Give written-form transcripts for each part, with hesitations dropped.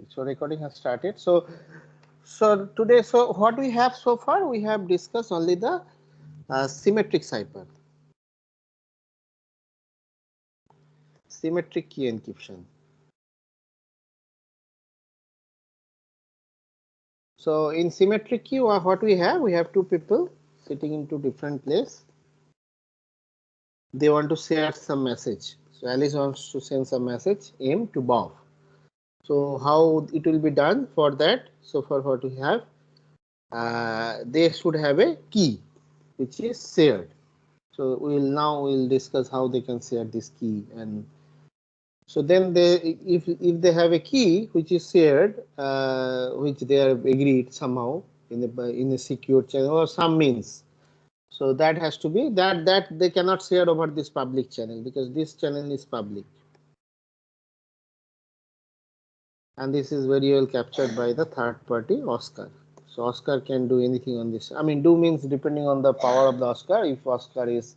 So recording has started. So today, so what we have so far, we have discussed only the symmetric cipher, symmetric key encryption. So in symmetric key, what we have two people sitting in two different place. They want to share some message. So Alice wants to send some message M to Bob. So how it will be done for that? So for what we have, they should have a key which is shared. So we'll discuss how they can share this key. And so then they, if they have a key which is shared, which they have agreed somehow in a secure channel or some means, so that has to be that they cannot share over this public channel because this channel is public, and this is very well captured by the third party Oscar. So Oscar can do anything on this. I mean, do means depending on the power of the Oscar. If Oscar is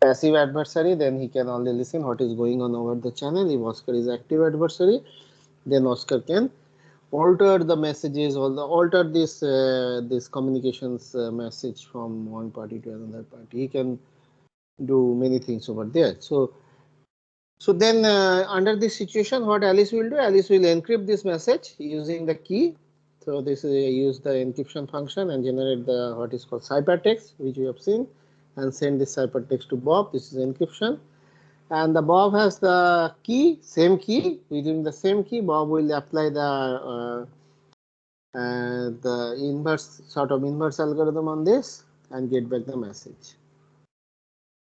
passive adversary, then he can only listen what is going on over the channel. If Oscar is active adversary, then Oscar can alter the messages or alter this communications message from one party to another party. He can do many things over there. So then under this situation, what Alice will do? Alice will encrypt this message using the key. So this is use the encryption function and generate the what is called ciphertext, which we have seen, and send this ciphertext to Bob. This is encryption. And the Bob has the key, same key. Within the same key, Bob will apply the inverse algorithm on this and get back the message.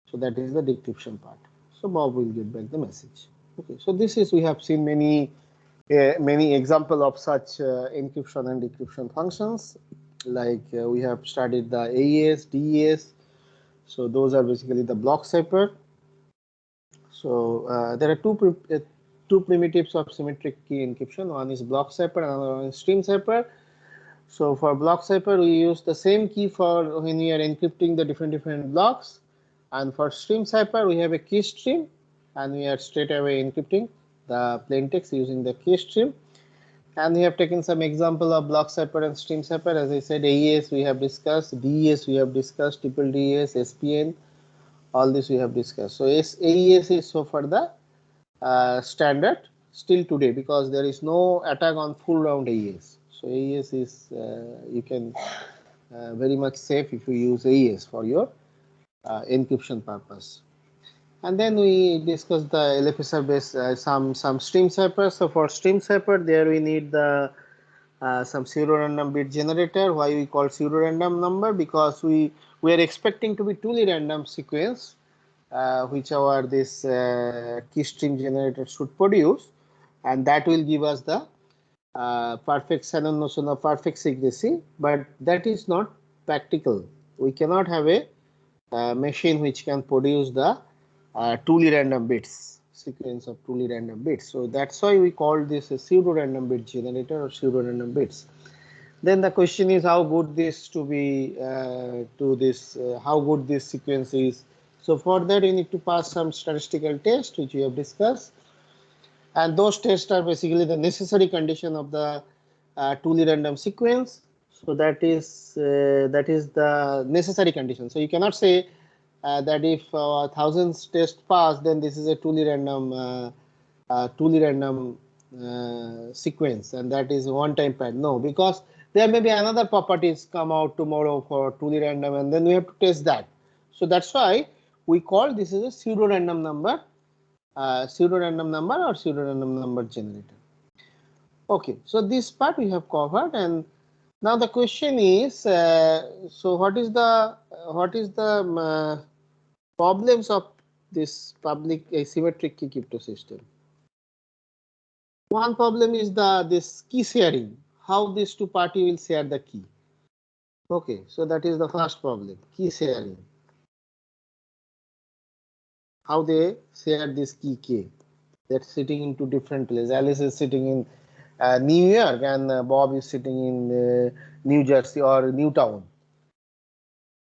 So that is the decryption part. So Bob will get back the message. Okay. So this is, we have seen many example of such encryption and decryption functions. Like we have studied the AES, DES. So those are basically the block cipher. So there are two primitives of symmetric key encryption. One is block cipher, another one is stream cipher. So for block cipher, we use the same key for when we are encrypting the different blocks, and for stream cipher, we have a key stream, and we are straight away encrypting the plain text using the key stream. And we have taken some example of block cipher and stream cipher. As I said, AES we have discussed, DES we have discussed, triple DES, SPN, all this we have discussed. So AES is so far the standard still today, because there is no attack on full round AES. So AES is you can very much safe if you use AES for your encryption purpose. And then we discussed the LFSR based some stream cipher. So for stream cipher, there we need the some pseudo random bit generator. Why we call pseudo random number? Because we are expecting to be truly random sequence which our this key stream generator should produce, and that will give us the perfect Shannon notion of perfect secrecy. But that is not practical. We cannot have a machine which can produce the truly random bits, sequence of truly random bits. So that's why we call this a pseudo random bit generator or pseudo random bits. Then the question is how good this to be how good this sequence is. So for that you need to pass some statistical test which we have discussed, and those tests are basically the necessary condition of the truly random sequence. So that is the necessary condition. So you cannot say that if thousands test pass, then this is a truly random sequence, and that is one time pattern. No, because there may be another properties come out tomorrow for truly random, and then we have to test that. So that's why we call this is a pseudo random number, or pseudo random number generator. Okay, so this part we have covered, and now the question is, so what is the problems of this public asymmetric key crypto system? One problem is this key sharing. How these two party will share the key? Okay, so that is the first problem, key sharing. How they share this key K? That's sitting in two different places. Alice is sitting in New York, and Bob is sitting in New Jersey or Newtown.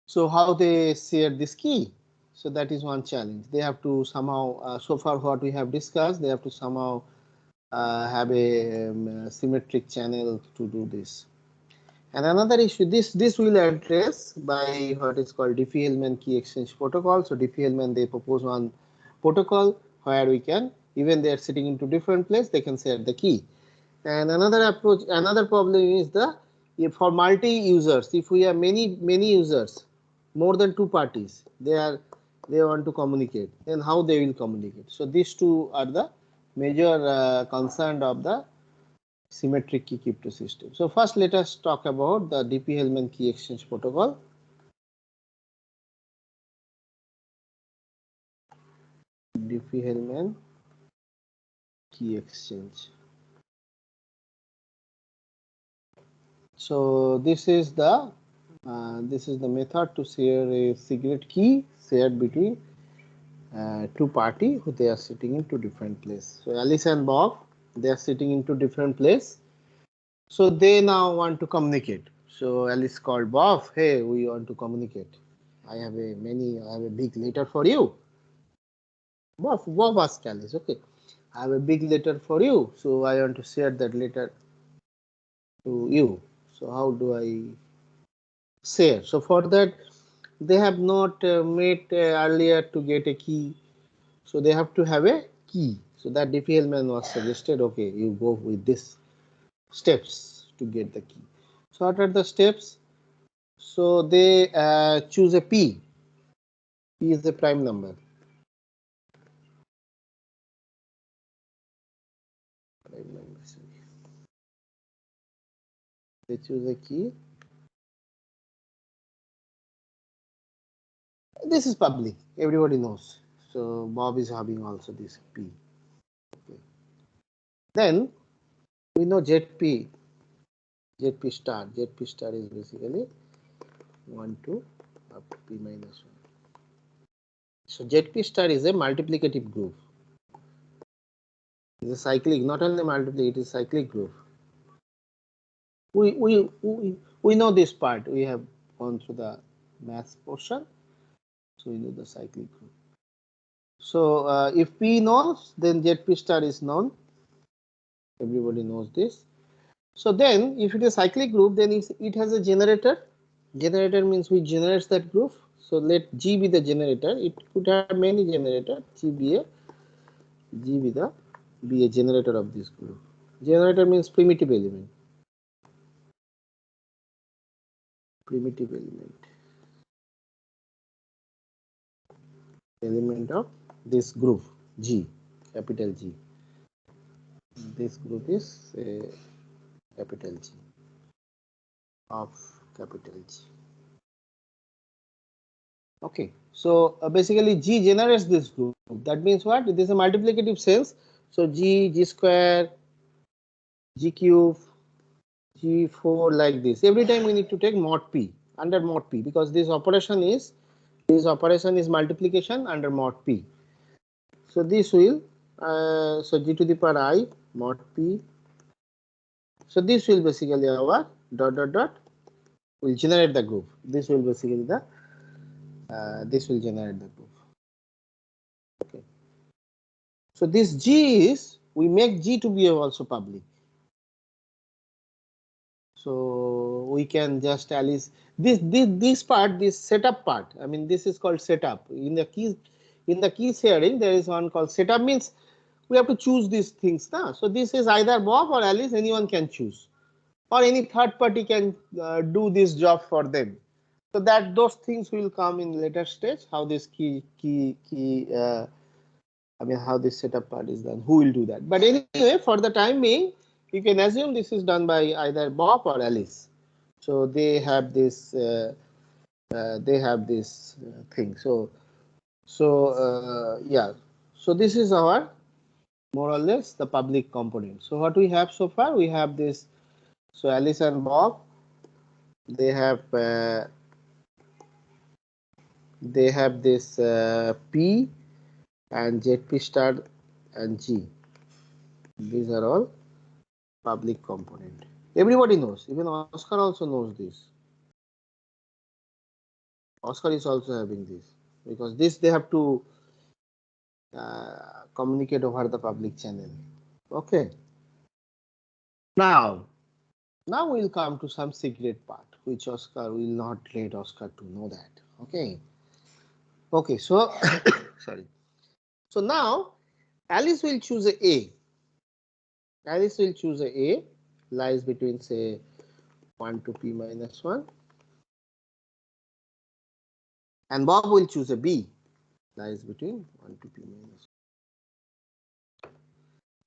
So how they share this key? So that is one challenge. They have to somehow, so far what we have discussed, they have to somehow have a symmetric channel to do this. And another issue, this will address by what is called Diffie-Hellman key exchange protocol. So Diffie-Hellman, they propose one protocol where we can, even they are sitting into different place, they can share the key. And another approach, another problem is the, if for multi users, if we have many users, more than two parties, they want to communicate, then how they will communicate. So these two are the major concern of the symmetric key crypto system. So first let us talk about the Diffie-Hellman key exchange protocol. Diffie-Hellman key exchange. So this is the method to share a secret key shared between two party who they are sitting in two different place. So Alice and Bob, they are sitting into different place. So they now want to communicate. So Alice called Bob, hey, we want to communicate. I have a big letter for you. Bob asked Alice, okay, I have a big letter for you, so I want to share that letter to you. So how do I share? So for that, they have not met earlier to get a key, so they have to have a key. So that Diffie-Hellman was suggested, okay, you go with this steps to get the key. So what are the steps? So they choose a P. P is the prime number. They choose a key. This is public, everybody knows. So Bob is having also this P. Okay. Then we know ZP star. ZP star is basically 1 to up to P minus 1. So ZP star is a multiplicative group. It is a cyclic, not only multiplicative, it is cyclic group. We know this part. We have gone through the maths portion, so we know the cyclic group. So if P knows, then ZP star is known. Everybody knows this. So then, if it is a cyclic group, then it has a generator. Generator means which generates that group. So let G be the generator. It could have many generators. G be a generator of this group. Generator means primitive element. Primitive element of this group G, capital G. This group is capital G of capital G. Okay, so basically G generates this group. That means what? This is a multiplicative sense. So G square, G cube, G4 like this. Every time we need to take mod P under mod P because this operation is multiplication under mod P. So this will so G to the power I mod P. So this will basically our dot will generate the group. This will basically the this will generate the group. Okay. So this G is, we make G to be also public. So we can just Alice this part, this setup part. I mean, this is called setup. In the key sharing, there is one called setup. Means we have to choose these things now. So this is either Bob or Alice. Anyone can choose, or any third party can do this job for them. So that those things will come in later stage. How this I mean, how this setup part is done, who will do that. But anyway, for the time being, you can assume this is done by either Bob or Alice. So they have this thing. Yeah. So this is our more or less the public component. So what we have so far, we have this. So Alice and Bob, they have this P and ZP star and G. These are all public component. Everybody knows, even Oscar also knows this. Oscar is also having this because this they have to communicate over the public channel. Okay. Now we'll come to some secret part, which Oscar will not let Oscar to know that. Okay. Okay. So sorry. So now Alice will choose a. Alice will choose a lies between say 1 to p minus 1, and Bob will choose a b lies between 1 to p minus 1.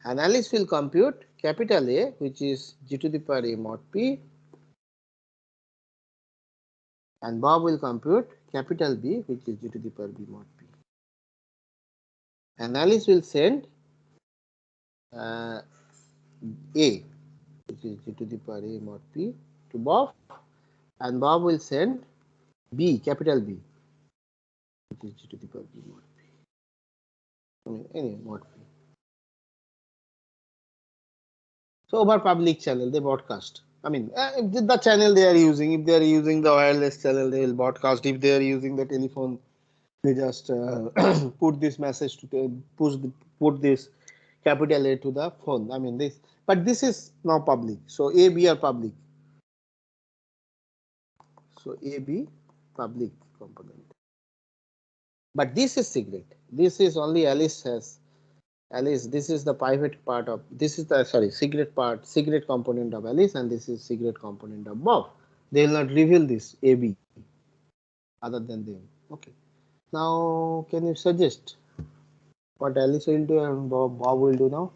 And Alice will compute capital A, which is g to the power a mod p, and Bob will compute capital B, which is g to the power b mod p. And Alice will send A, which is g to the power a mod p, to Bob, and Bob will send B, capital B, which is g to the power b mod p. I mean, anyway, mod p. So over public channel, they broadcast. I mean, if the channel they are using, if they are using the wireless channel, they will broadcast. If they are using the telephone, they just put this message to put this capital A to the phone. I mean this, but this is now public. So A, B are public. So A, B public component. But this is secret. This is only Alice has. Alice, this is the private part of, this is the, sorry, secret part, secret component of Alice, and this is secret component of Bob. They will not reveal this A, B other than them. Okay. Now, can you suggest what Alice will do and Bob will do now?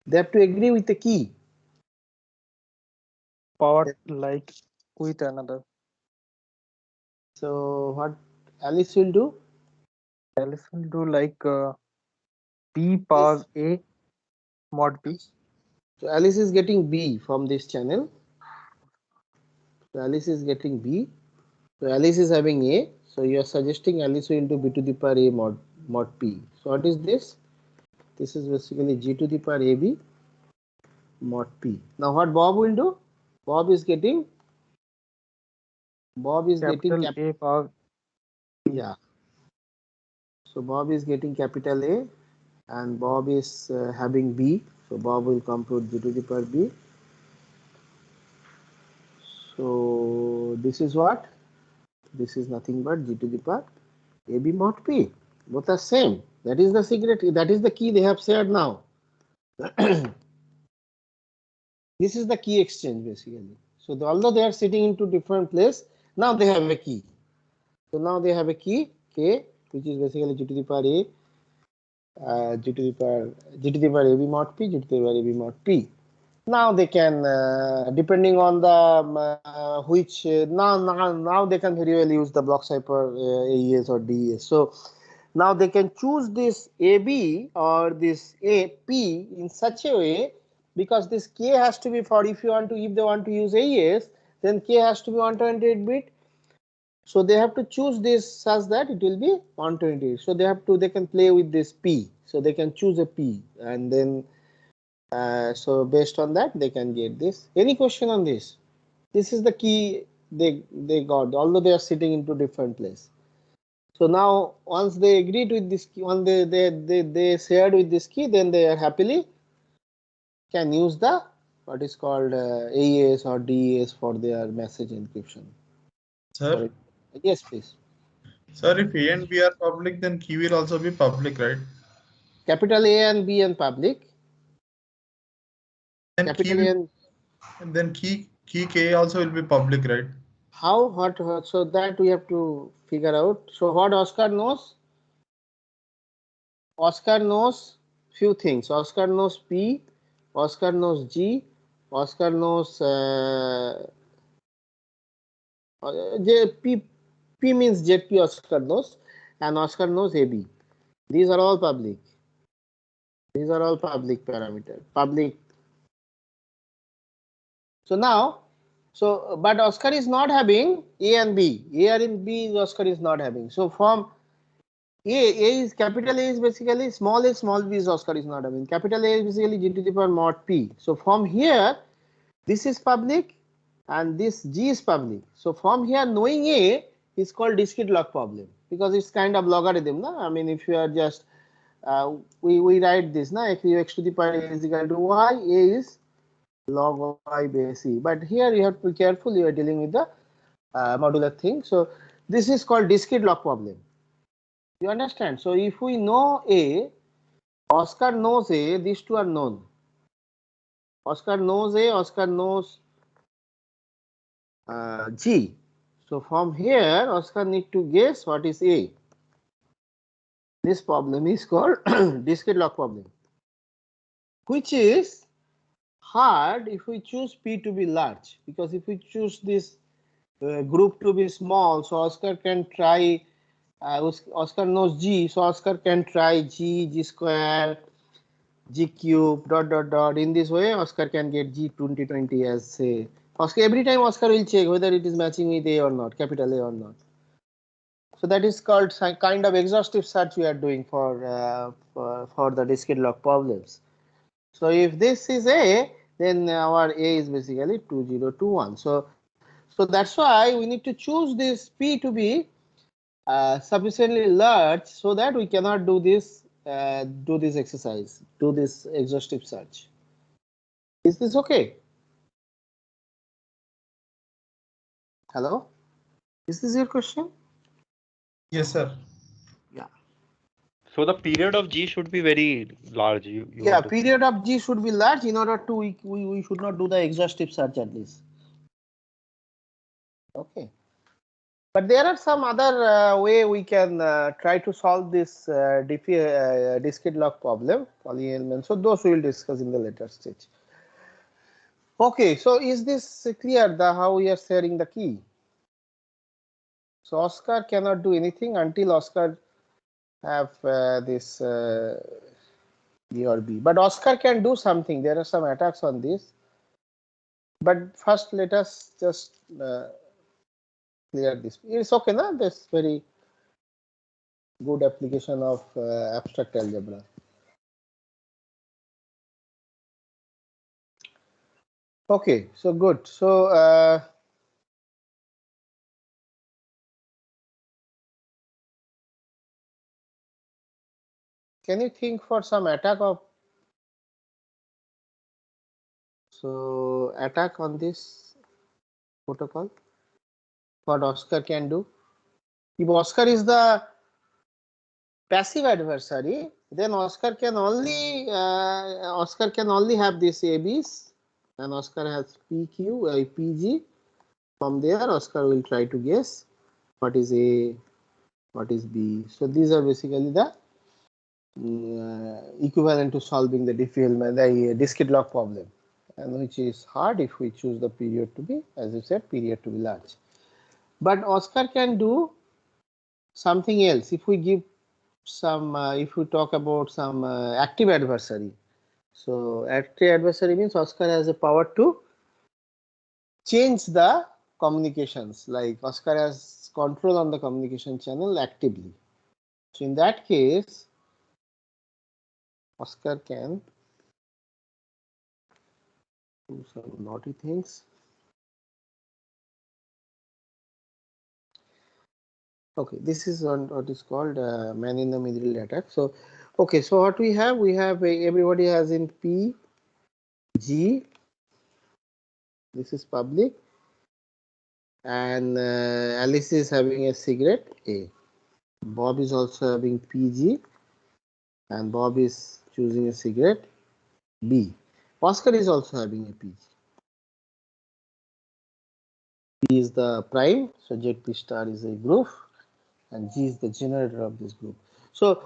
They have to agree with the key. Part like with another. So what Alice will do? Alice will do like B power A mod B. So Alice is getting B from this channel. So Alice is getting B. So Alice is having A. So you are suggesting Alice will do B to the power A mod P. So what is this? This is basically G to the power AB mod P. Now what Bob will do? Bob is getting Capital A power. Yeah. So Bob is getting capital A, and Bob is having B. So Bob will compute G to the power B. So this is what? This is nothing but G to the power AB mod P. Both are same. That is the secret. That is the key they have shared now. This is the key exchange basically. So although they are sitting into different place, now they have a key. So now they have a key K, which is basically G to the power A, G to the power AB mod P, G to the power AB mod P. Now they can, depending on the now they can very well use the block cipher AES or DES. So now they can choose this AB or this AP in such a way, because this K has to be for, if they want to use AES, then K has to be 128 bit. So they have to choose this such that it will be 128. So they can play with this P. So they can choose a P, and then so based on that they can get this. Any question on this? This is the key they got, although they are sitting into different place. So now once they agreed with this key, once they shared with this key, then they are happily can use the what is called AES or DES for their message encryption. Sir? Yes, please. Sir, if A and B are public, then key will also be public, right? Capital A and B and public. And capital key A and then key K also will be public, right? How? What? So that we have to figure out. So what Oscar knows? Oscar knows few things. Oscar knows P, Oscar knows G, Oscar knows P means ZP Oscar knows, and Oscar knows AB. These are all public. These are all public parameter. Public. So now, but Oscar is not having A and B. A and B Oscar is not having. So from A is capital A is basically small b is Oscar is not having. Capital A is basically G to the power mod P. So from here, this is public and this G is public. So from here, knowing A is called discrete log problem. because it's kind of logarithm, no? I mean, if you are just we write this, na, if x to the power a is equal to y, a is log y base e. But here you have to be careful. You are dealing with the modular thing. So this is called discrete log problem. You understand? So if we know a, Oscar knows a, these two are known. Oscar knows a, Oscar knows g. So from here, Oscar need to guess what is a. This problem is called discrete log problem, which is hard if we choose P to be large, because if we choose this group to be small, so Oscar can try, Oscar knows G, so Oscar can try G, G square, G cube, dot, dot, dot. In this way, Oscar can get G 2020 as say, Oscar, every time Oscar will check whether it is matching with A or not, capital A or not. So that is called kind of exhaustive search we are doing for the discrete log problems. So if this is A, then our A is basically 2021. So that's why we need to choose this P to be sufficiently large so that we cannot do this exercise, do this exhaustive search. Is this okay? Hello? Is this your question? Yes, sir. Yeah. So the period of G should be very large. You Yeah, want to period of G should be large in order to we should not do the exhaustive search at least. Okay. But there are some other way we can try to solve this discrete log problem, polyelement. So those we will discuss in the later stage. Okay, so is this clear how we are sharing the key? So Oscar cannot do anything until Oscar have this A or B. But Oscar can do something. There are some attacks on this. But first, let us just clear this. It's okay, na? This very good application of abstract algebra. Okay, so good. So can you think for some attack of attack on this protocol? What Oscar can do? If Oscar is the passive adversary, then Oscar can only have this ABs, and Oscar has PQ, PG. From there, Oscar will try to guess what is A, what is B. So these are basically the equivalent to solving the discrete log problem, and which is hard if we choose the period to be, as you said, period to be large. But Oscar can do something else if we give some if we talk about some active adversary. So active adversary means Oscar has a power to change the communications, like Oscar has control on the communication channel actively. So in that case, Oscar can do some naughty things. Okay, this is what is called man in the middle attack. So okay, so what we have everybody has in P, G, this is public, and Alice is having a cigarette A. Bob is also having PG, and Bob is choosing a cigarette B. Oscar is also having a PG. P is the prime, so ZP star is a group, and G is the generator of this group. So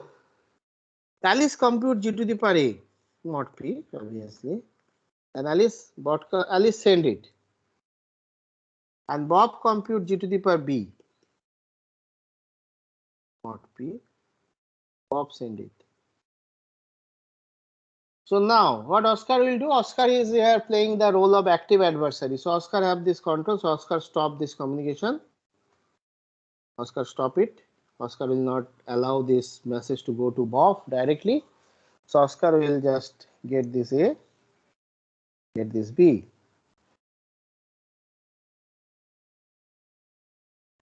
Alice compute G to the power A, not P, obviously, and Alice send it, and Bob compute G to the power B, not P, Bob send it. So now what Oscar will do, Oscar is here playing the role of active adversary. So Oscar have this control, so Oscar stop this communication. Oscar stop it. Oscar will not allow this message to go to Bob directly. So Oscar will just get this A, get this B.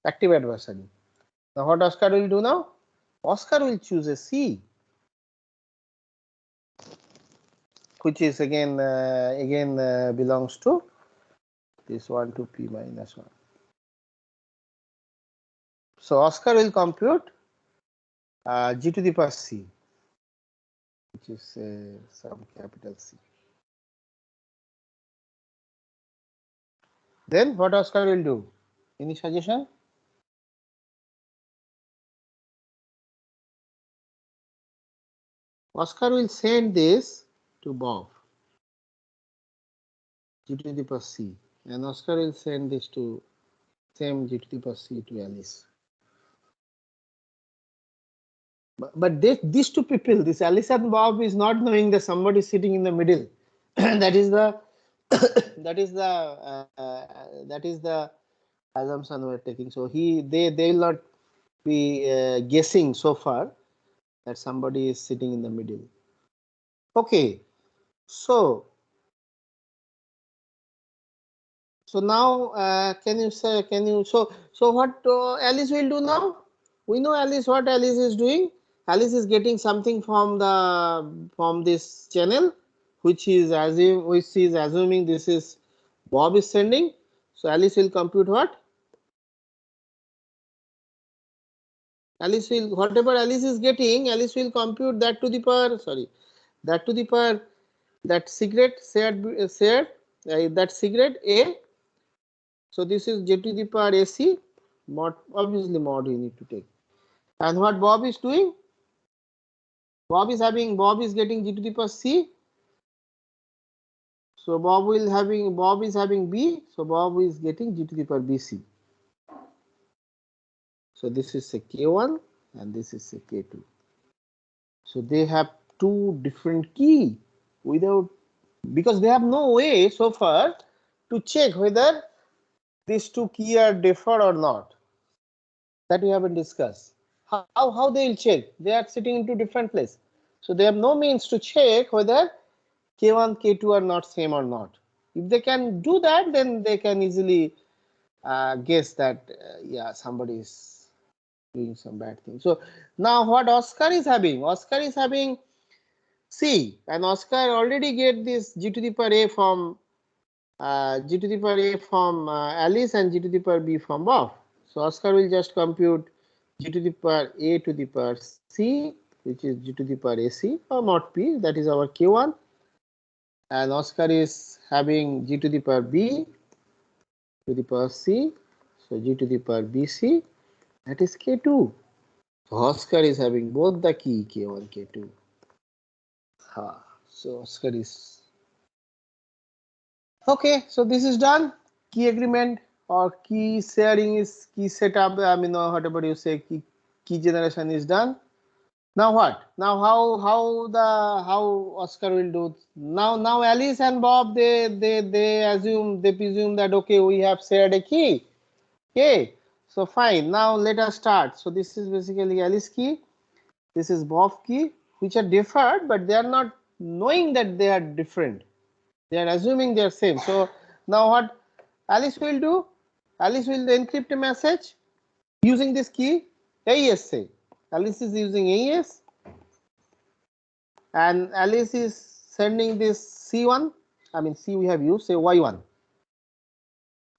Active adversary. Now what Oscar will do now? Oscar will choose a C, which is again belongs to this 1 to P minus 1. So Oscar will compute G to the power C, which is some capital C. Then what Oscar will do? Any suggestion? Oscar will send this to Bob, G to the power C, and Oscar will send this to same G to the power C to Alice. But these two people, this Alice and Bob, is not knowing that somebody is sitting in the middle. that is the that is the assumption we are taking. So they will not be guessing so far that somebody is sitting in the middle. Okay, so now can you so what Alice will do now? We know Alice, what Alice is doing. Alice is getting something from this channel, which is assuming this is Bob is sending. So Alice will compute what? Alice will, whatever Alice is getting, Alice will compute that to the power, that secret shared that secret A. So this is J to the power AC mod, obviously mod you need to take. And what Bob is doing? Bob is getting G to the power C. So Bob is having B. So Bob is getting G to the power BC. So this is a K1 and this is a K2. So they have two different key because they have no way so far to check whether these two key are differ or not. That we haven't discussed. How they will check? They are sitting into different place. So they have no means to check whether K1, K2 are not same or not. If they can do that, then they can easily guess that yeah, somebody is doing some bad thing. So now what Oscar is having? Oscar is having C, and Oscar already get this G to the power A from Alice and G to the power B from Bob. So Oscar will just compute G to the power A to the power C, which is G to the power AC or mod P, that is our K1, and Oscar is having G to the power B to the power C, so G to the power BC, that is K2. So Oscar is having both the key K1, K2. So Oscar is okay. So this is done. Key agreement or key sharing is key setup. I mean, whatever you say, key generation is done. Now what? Now how Oscar will do? Now Alice and Bob they presume that okay, we have shared a key. Okay, so fine. Now let us start. So this is basically Alice key. This is Bob key, which are different, but they are not knowing that they are different. They are assuming they are same. So now what Alice will do? Alice will encrypt a message using this key AES. Say Alice is using AES, and Alice is sending this C1. I mean C we have used, say Y1.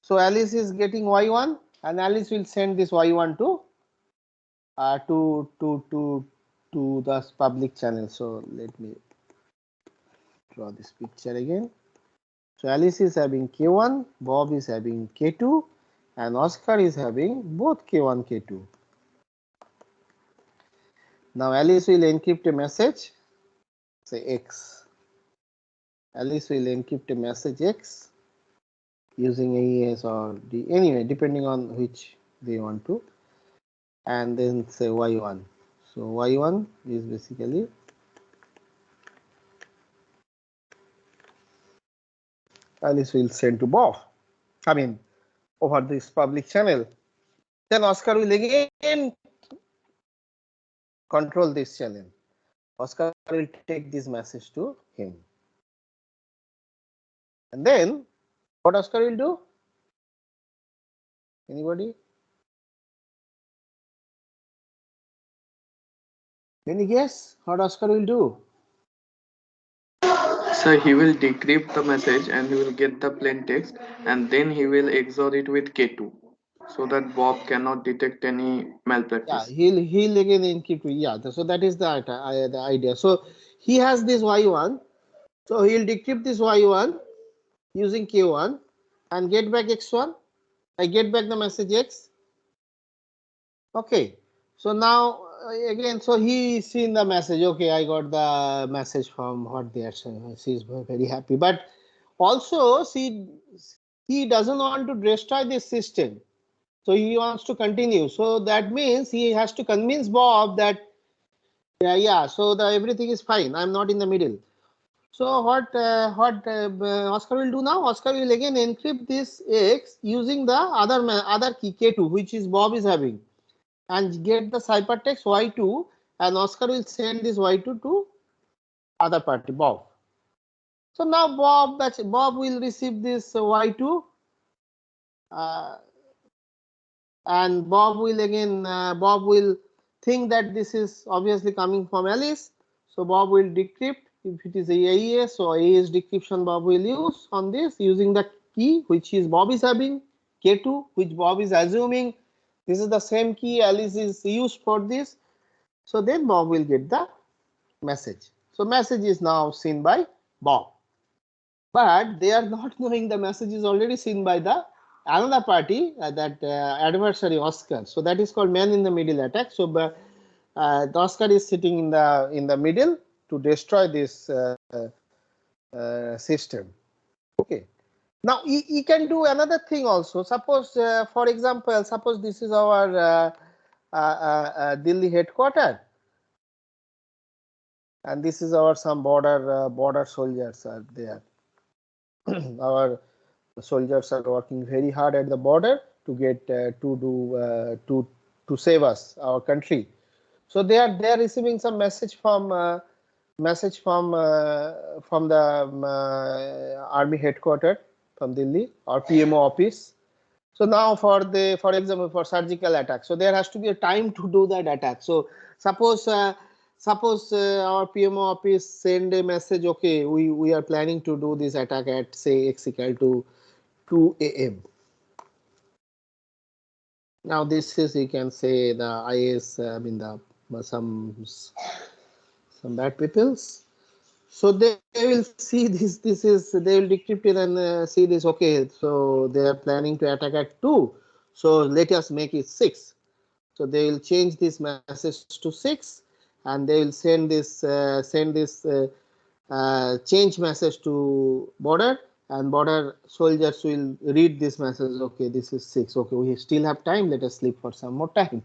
So Alice is getting Y1, and Alice will send this Y1 to the public channel. So let me draw this picture again. So Alice is having K1, Bob is having K2, and Oscar is having both K1, K2. Now Alice will encrypt a message, say X. Alice will encrypt a message X using AES or D, anyway, depending on which they want to, and then say Y1. So Y1 is basically Alice will send to Bob. I mean, over this public channel. Then Oscar will again control this channel. Oscar will take this message to him. And then what Oscar will do? Anybody? Any guess what Oscar will do? So he will decrypt the message and he will get the plain text and then he will XOR it with K2 so that Bob cannot detect any Yeah, malpractice. he'll again encrypt. Yeah, so that is the idea. So he has this y1. So he'll decrypt this y1 using k1 and get back x1. I get back the message x. Okay. So now again, so he seen the message. Okay, I got the message from what they are saying. She's very happy. But also, he doesn't want to destroy this system. So he wants to continue. So that means he has to convince Bob that yeah. So the everything is fine. I'm not in the middle. So what Oscar will do now? Oscar will again encrypt this X using the other key K2, which is Bob is having, and get the ciphertext Y2, and Oscar will send this Y2 to other party Bob. So now Bob will receive this Y2, and Bob will think that this is obviously coming from Alice. So Bob will decrypt. If it is AES, so AES decryption Bob will use on this using the key which is Bob is having, K2, which Bob is assuming this is the same key Alice is used for this. So then Bob will get the message. So message is now seen by Bob, but they are not knowing the message is already seen by the another party, that adversary Oscar. So that is called man in the middle attack. So the Oscar is sitting in the middle to destroy this system. Okay. Now he can do another thing also. Suppose, for example, suppose this is our Delhi headquarter, and this is our some border soldiers are there. Our soldiers are working very hard at the border to get to save us, our country. So they are receiving some message from the army headquarters from Delhi or PMO office. So now for example, for surgical attack, so there has to be a time to do that attack. So suppose our PMO office send a message, okay, we are planning to do this attack at say x equal to 2 a.m. Now this is, you can say, the IS, I mean the some bad peoples. So they will see this. They will decrypt it and see this. Okay, so they are planning to attack at 2. So let us make it 6. So they will change this message to 6, and they will send this change message to border, and border soldiers will read this message. Okay, this is 6. Okay, we still have time. Let us sleep for some more time.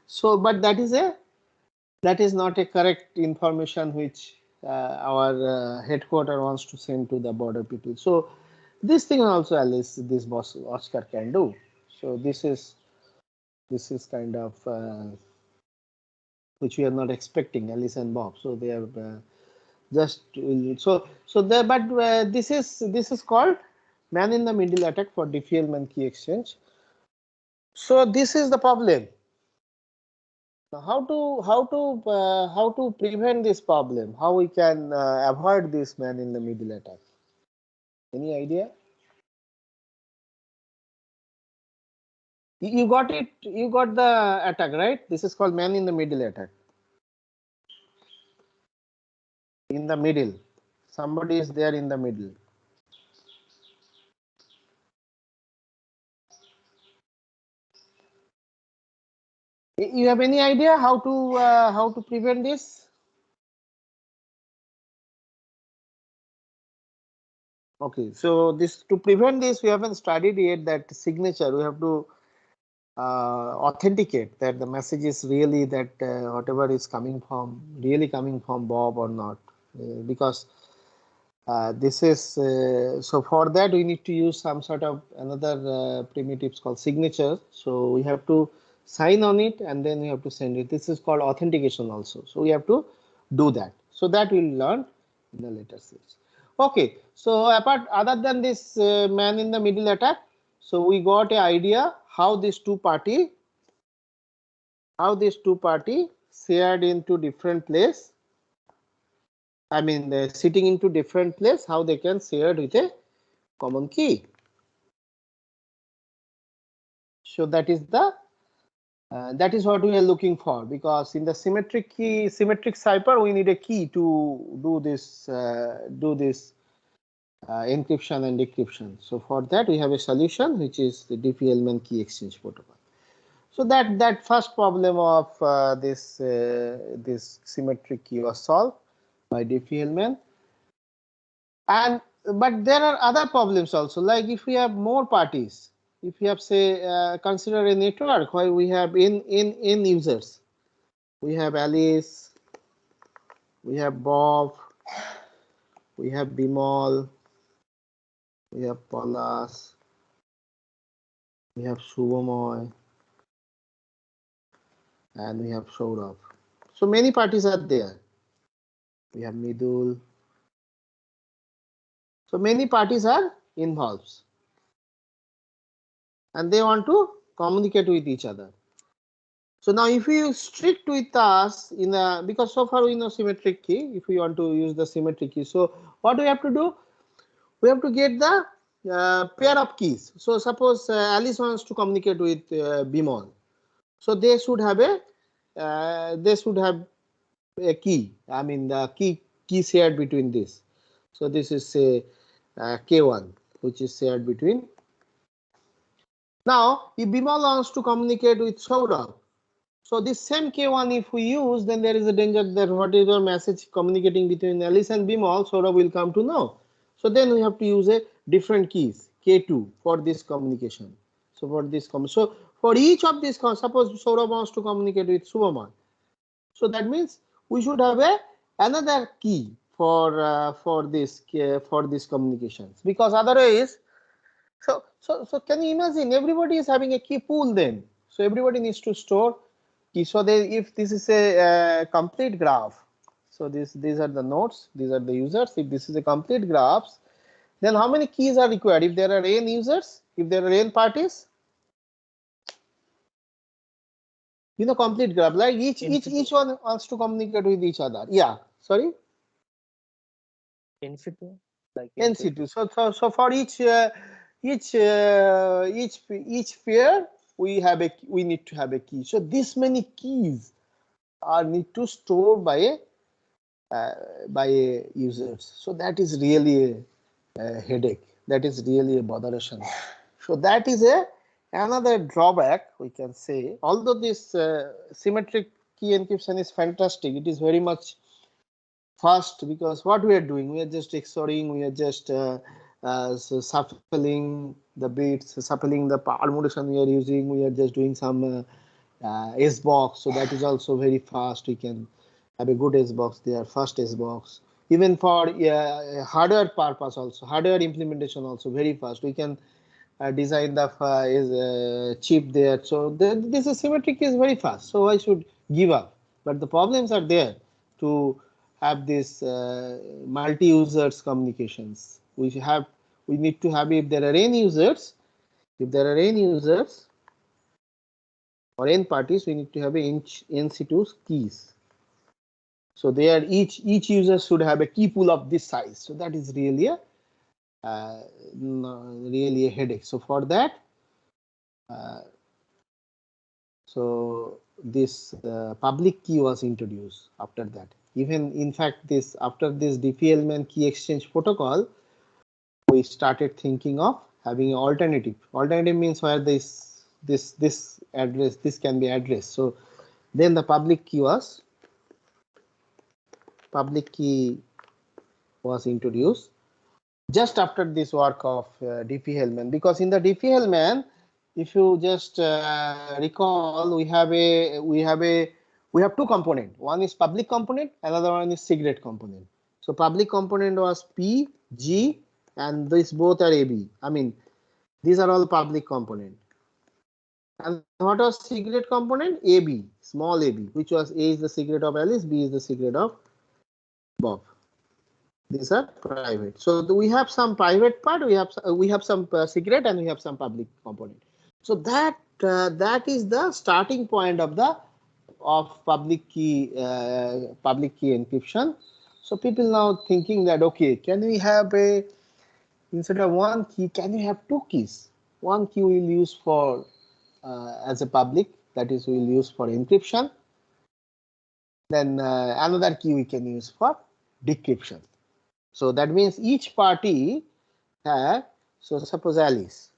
So, but that is not a correct information which our headquarter wants to send to the border people. So this thing also Alice, this boss Oscar can do. So this is kind of which we are not expecting, Alice and Bob. So they are just so there. But this is called man in the middle attack for Diffie-Hellman key exchange. So this is the problem. Now how to prevent this problem? How we can avoid this man in the middle attack? Any idea? You got it. You got the attack, right? This is called man in the middle attack. In the middle, somebody is there in the middle. You have any idea how to prevent this? Okay, so this, to prevent this, we haven't studied yet that signature. We have to authenticate that the message is really that whatever is coming from Bob or not, because this is so for that we need to use some sort of another primitives called signature. So we have to sign on it and then we have to send it. This is called authentication also. So we have to do that. So that we'll learn in the later stage. Okay, so other than this man in the middle attack, so we got an idea how these two party shared into different place, I mean they're sitting into different place, how they can share with a common key. So that is the that is what we are looking for, because in the symmetric cipher we need a key to do this encryption and decryption. So for that we have a solution which is the Diffie-Hellman key exchange protocol. So that first problem of this symmetric key was solved by Diffie-Hellman. And but there are other problems also, like if we have more parties, if we have say consider a network where we have n users, we have Alice, we have Bob, we have Bimal, we have Palas, we have Shubhamoy, and we have Saurabh. So many parties are there. We have Midul. So many parties are involved, and they want to communicate with each other. So now if you strict with us in a, because so far we know symmetric key, if we want to use the symmetric key, so what we have to do? We have to get the pair of keys. So suppose Alice wants to communicate with Bimal, so they should have a key. I mean the key shared between this. So this is say K1, which is shared between. Now if Bimal wants to communicate with Saurabh, so this same K1 if we use, then there is a danger that whatever message communicating between Alice and Bimal, Saurabh will come to know. So then we have to use a different keys K2 for this communication. So for this so for each of these, suppose Saurabh wants to communicate with Subhaman, so that means we should have another key for this communications, because otherwise, so can you imagine everybody is having a key pool then? So everybody needs to store key. So if this is a complete graph, so these are the nodes, these are the users. If this is a complete graphs, then how many keys are required? If there are n users, if there are n parties, you know, complete graph, like each one wants to communicate with each other. Yeah, sorry. N-situ, like N-situ. So for each pair we need to have a key. So this many keys are need to store by a users. So that is really a headache. That is really a botheration. So that is another drawback we can say. Although this symmetric key encryption is fantastic, it is very much fast, because what we are doing, we are just XORing, we are just shuffling the bits, shuffling the permutation we are using, we are just doing some S box, so that is also very fast. We can have a good S box there, fast S box. Even for hardware purpose also, hardware implementation also very fast. We can design the chip there. So this is symmetric is very fast. So I should give up. But the problems are there to have this multi-users communications. We need to have, if there are n users, or n parties, we need to have n-situ keys. So there each user should have a key pool of this size. So that is really a headache. So for that, so this public key was introduced after that. Even in fact, after this Diffie-Hellman key exchange protocol, we started thinking of having an alternative. Alternative means where this address, this can be addressed. So then the public key was introduced just after this work of Diffie-Hellman, because in the Diffie-Hellman, if you just recall, we have two components. One is public component, another one is secret component. So public component was P, G, and these both are AB. I mean, these are all public component. And what was secret component? AB, small AB, which was A is the secret of Alice, B is the secret of Bob. These are private. So we have some private part, we have some secret, and we have some public component. So that is the starting point of the public key encryption. So people now thinking that, okay, can we have a, instead of one key, can we have two keys? One key we'll use for as a public, that is we'll use for encryption. Then another key we can use for decryption. So that means each party have, so suppose Alice,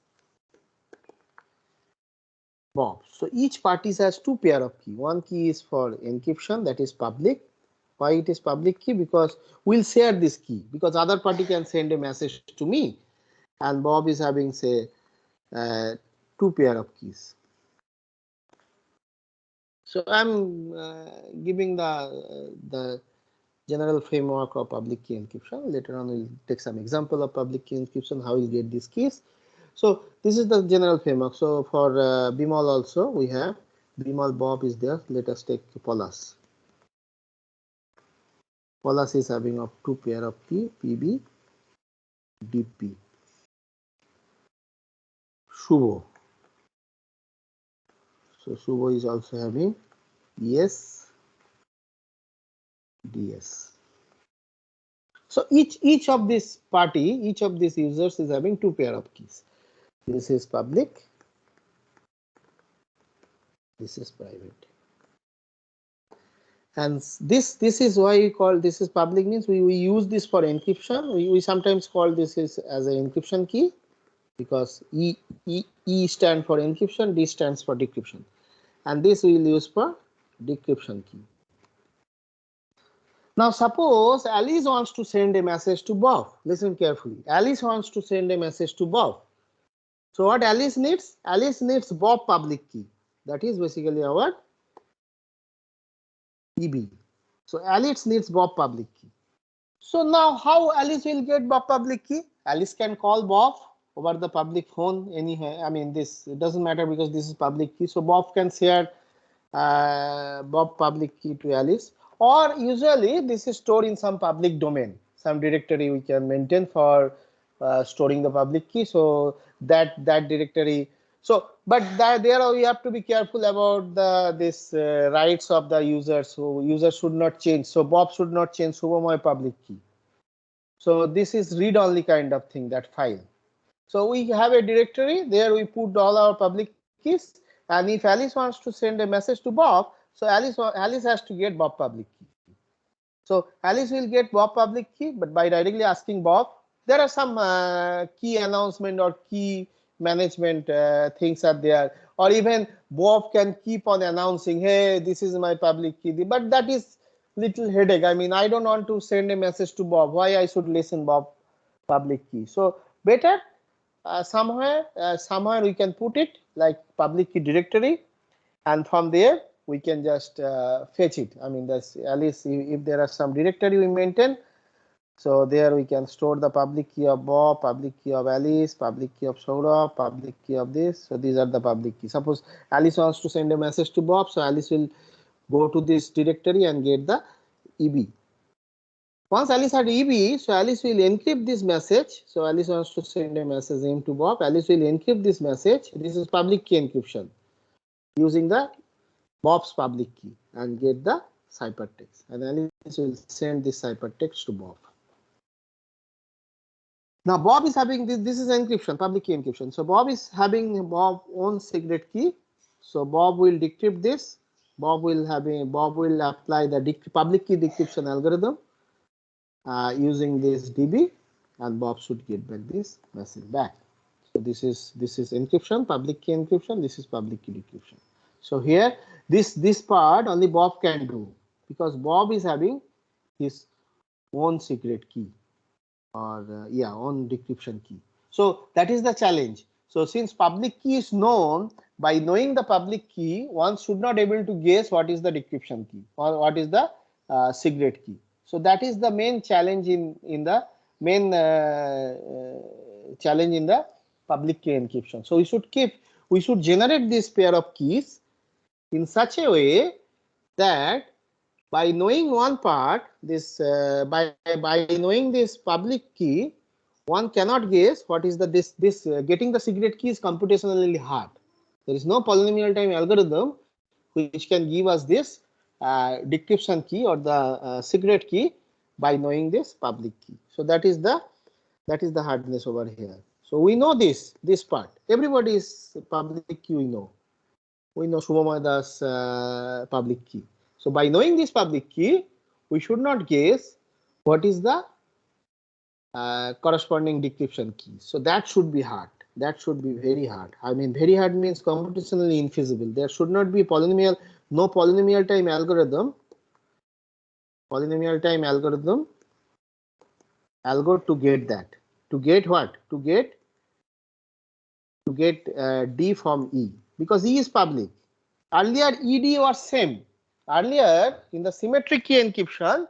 Bob. So each party has two pair of key. One key is for encryption, that is public. Why it is public key? Because we'll share this key, because other party can send a message to me, and Bob is having, say, two pair of keys. So I'm giving the general framework of public key encryption. Later on we'll take some example of public key encryption, how we'll get these keys. So this is the general framework. So for Bimal also we have Bimal, Bob is there. Let us take Polas. Polas is having of two pair of key, PB, DP. Shubho. So Shubho is also having ES, DS. So each of this party, each of these users is having two pair of keys. This is public, this is private. And this is why we call this is public, means we use this for encryption. We sometimes call this as an encryption key, because E stands for encryption, D stands for decryption. And this we will use for decryption key. Now suppose Alice wants to send a message to Bob. Listen carefully. Alice wants to send a message to Bob. So what Alice needs? Alice needs Bob public key. That is basically our EB. So Alice needs Bob public key. So now how Alice will get Bob public key? Alice can call Bob over the public phone anyhow. I mean, this, it doesn't matter because this is public key. So Bob can share Bob public key to Alice, or usually this is stored in some public domain, some directory we can maintain for storing the public key. So that directory. So, but there we have to be careful about this rights of the users. So users should not change. So Bob should not change Shubhamoy public key. So this is read only kind of thing, that file. So we have a directory, there we put all our public keys, and if Alice wants to send a message to Bob, so Alice has to get Bob public key. So Alice will get Bob public key, but by directly asking Bob, there are some key announcement or key management things are there, or even Bob can keep on announcing, hey, this is my public key, but that is little headache. I mean, I don't want to send a message to Bob. Why I should listen Bob public key? So better somewhere we can put it like public key directory, and from there we can just fetch it. I mean, that's at least if there are some directory we maintain, so there we can store the public key of Bob, public key of Alice, public key of Saurabh, public key of this. So these are the public keys. Suppose Alice wants to send a message to Bob, so Alice will go to this directory and get the EB. Once Alice had EB, so Alice will encrypt this message. So Alice wants to send a message name to Bob. Alice will encrypt this message. This is public key encryption using the Bob's public key and get the ciphertext. And Alice will send this ciphertext to Bob. Now Bob is having this is encryption, public key encryption. So Bob is having Bob's own secret key. So Bob will decrypt this. Bob will apply the public key decryption algorithm using this DB, and Bob should get back this message back. So this is encryption, public key encryption. This is public key decryption. So here this part only Bob can do, because Bob is having his own secret key, or own decryption key. So that is the challenge. So since public key is known, by knowing the public key, one should not able to guess what is the decryption key or what is the secret key. So that is the main challenge in the public key encryption. So we should generate this pair of keys in such a way that by knowing one part, this by knowing this public key, one cannot guess what is getting the secret key is computationally hard. There is no polynomial time algorithm which can give us this decryption key or the secret key by knowing this public key. So that is the hardness over here. So we know this part. Everybody is public key. We know Shubhamoy Das public key. So by knowing this public key, we should not guess what is the corresponding decryption key. So that should be hard. That should be very hard. I mean, very hard means computationally infeasible. There should not be polynomial, no polynomial time algorithm. Polynomial time algorithm to get that. To get what? To get D from E, because E is public. Earlier ED was same. Earlier in the symmetric key encryption,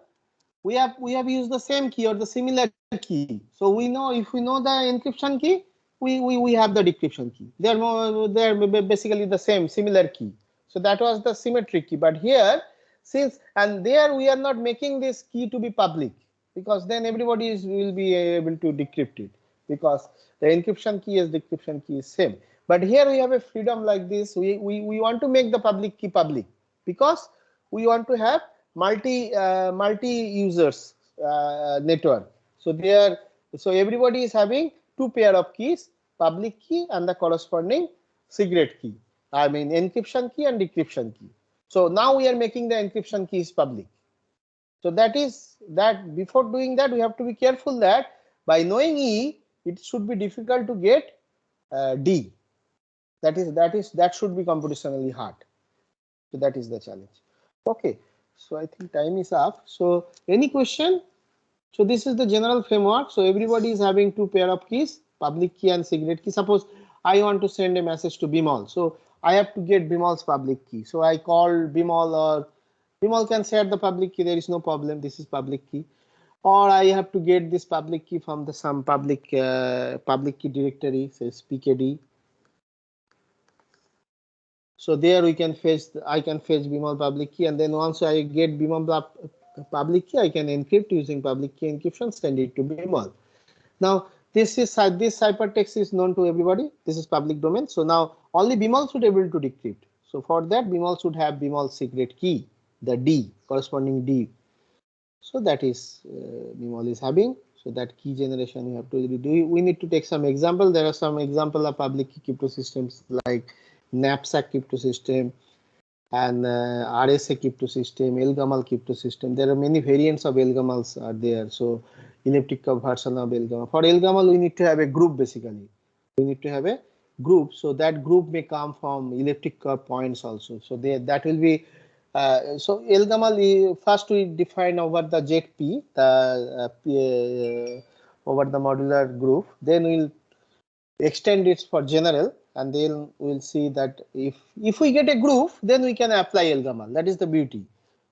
we have used the same key or the similar key. So we know, if we know the encryption key, we have the decryption key. They are basically the same similar key. So that was the symmetric key. But here, since and there we are not making this key to be public, because then everybody will be able to decrypt it, because the encryption key is decryption key is same. But here we have a freedom like this. We want to make the public key public, because we want to have multi users network. So everybody is having two pair of keys, public key and the corresponding secret key. I mean encryption key and decryption key. So now we are making the encryption keys public. So before doing that, we have to be careful that by knowing E, it should be difficult to get D. That should be computationally hard. So that is the challenge. Okay. So I think time is up. So any question? So this is the general framework. So everybody is having two pair of keys, public key and secret key. Suppose I want to send a message to Bimal. So I have to get Bimal's public key. So I call Bimal, or Bimal can share the public key. There is no problem. This is public key. Or I have to get this public key from some public key directory, says PKD. So there we can I can fetch Bimal public key, and then once I get Bimal public key, I can encrypt using public key encryption, send it to Bimal. Now this hypertext is known to everybody. This is public domain. So now only Bimal should be able to decrypt. So for that, Bimal should have Bimal's secret key, the D, corresponding D. So that is Bimal is having. So that key generation we have to do. We need to take some example. There are some example of public key crypto systems like Knapsack crypto system and RSA crypto system, Elgamal crypto system. There are many variants of Elgamals are there. So elliptic curve version of Elgamal. For Elgamal, we need to have a group basically. We need to have a group. So that group may come from elliptic curve points also. So that will be so Elgamal, first we define over the ZP, over the modular group. Then we'll extend it for general, and then we'll see that if we get a group, then we can apply Elgamal. That is the beauty.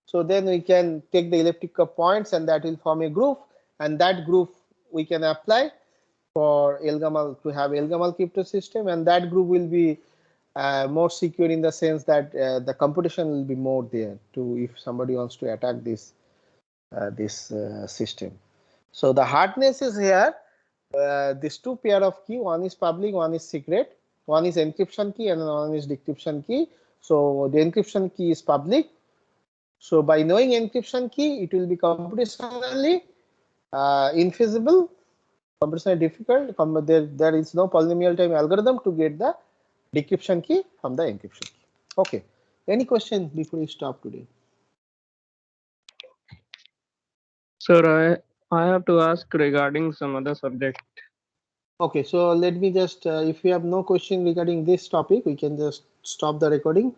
So then we can take the elliptic curve points, and that will form a group, and that group we can apply for Elgamal to have Elgamal crypto system, and that group will be more secure in the sense that the computation will be more there to if somebody wants to attack this system. So the hardness is here. These two pair of key, one is public, one is secret, one is encryption key and one is decryption key. So the encryption key is public. So by knowing encryption key, it will be computationally infeasible, computationally difficult. There is no polynomial time algorithm to get the decryption key from the encryption key. Okay. Any question before we stop today? Sir, I have to ask regarding some other subject. Okay, so let me just, if you have no question regarding this topic, we can just stop the recording.